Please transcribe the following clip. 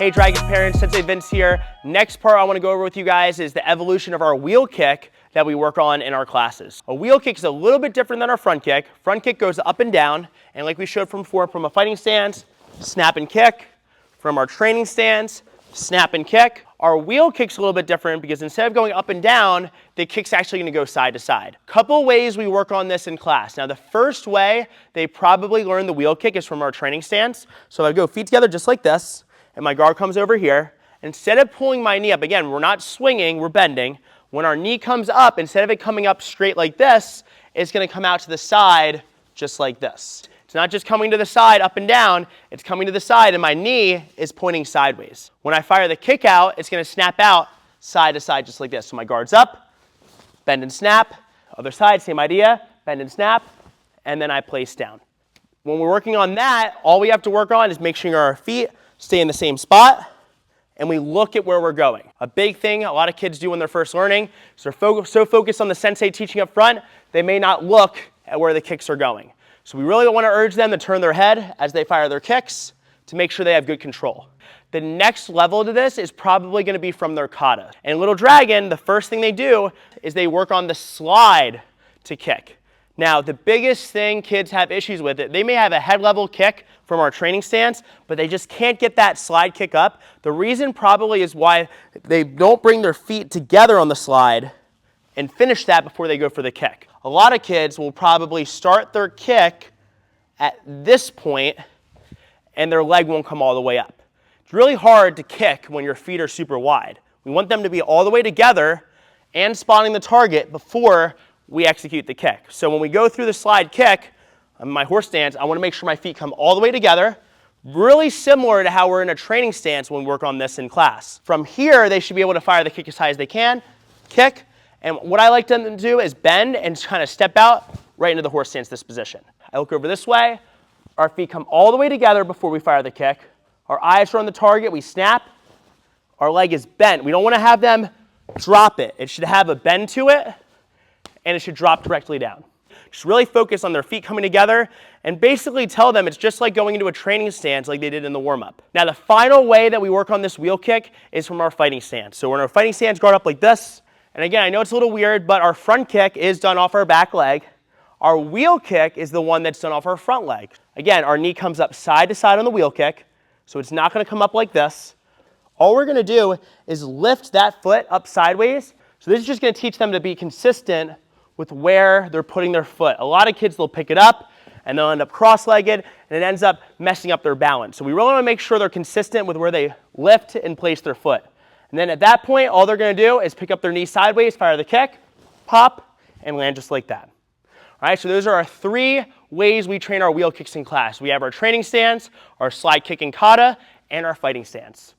Hey Dragon parents, Sensei Vince here. Next part I want to go over with you guys is the evolution of our wheel kick that we work on in our classes. A wheel kick is a little bit different than our front kick. Front kick goes up and down, and like we showed from before, from a fighting stance, snap and kick. From our training stance, snap and kick. Our wheel kick's a little bit different because instead of going up and down, the kick's actually going to go side to side. Couple ways we work on this in class. Now the first way they probably learn the wheel kick is from our training stance. So I go feet together just like this, and my guard comes over here. Instead of pulling my knee up, again, we're not swinging, we're bending. When our knee comes up, instead of it coming up straight like this, it's going to come out to the side just like this. It's not just coming to the side up and down, it's coming to the side and my knee is pointing sideways. When I fire the kick out, it's going to snap out side to side just like this. So my guard's up, bend and snap. Other side, same idea, bend and snap, and then I place down. When we're working on that, all we have to work on is make sure our feet stay in the same spot and we look at where we're going. A big thing a lot of kids do when they're first learning is they're so focused on the sensei teaching up front, they may not look at where the kicks are going. So we really want to urge them to turn their head as they fire their kicks to make sure they have good control. The next level to this is probably going to be from their kata. And Little Dragon, the first thing they do is they work on the slide to kick. Now, the biggest thing kids have issues with it, they may have a head level kick from our training stance, but they just can't get that slide kick up. The reason probably is why they don't bring their feet together on the slide and finish that before they go for the kick. A lot of kids will probably start their kick at this point and their leg won't come all the way up. It's really hard to kick when your feet are super wide. We want them to be all the way together and spotting the target before we execute the kick. So when we go through the slide kick, on my horse stance, I want to make sure my feet come all the way together, really similar to how we're in a training stance when we work on this in class. From here, they should be able to fire the kick as high as they can, kick, and what I like them to do is bend and kind of step out right into the horse stance, this position. I look over this way, our feet come all the way together before we fire the kick, our eyes are on the target, we snap, our leg is bent. We don't want to have them drop it. It should have a bend to it, and it should drop directly down. Just really focus on their feet coming together and basically tell them it's just like going into a training stance like they did in the warm-up. Now the final way that we work on this wheel kick is from our fighting stance. So we're in our fighting stance, guard up like this. And again, I know it's a little weird, but our front kick is done off our back leg. Our wheel kick is the one that's done off our front leg. Again, our knee comes up side to side on the wheel kick, so it's not going to come up like this. All we're going to do is lift that foot up sideways. So this is just going to teach them to be consistent with where they're putting their foot. A lot of kids, they'll pick it up and they'll end up cross-legged and it ends up messing up their balance. So we really want to make sure they're consistent with where they lift and place their foot. And then at that point, all they're going to do is pick up their knee sideways, fire the kick, pop, and land just like that. All right, so those are our 3 ways we train our wheel kicks in class. We have our training stance, our slide kick and kata, and our fighting stance.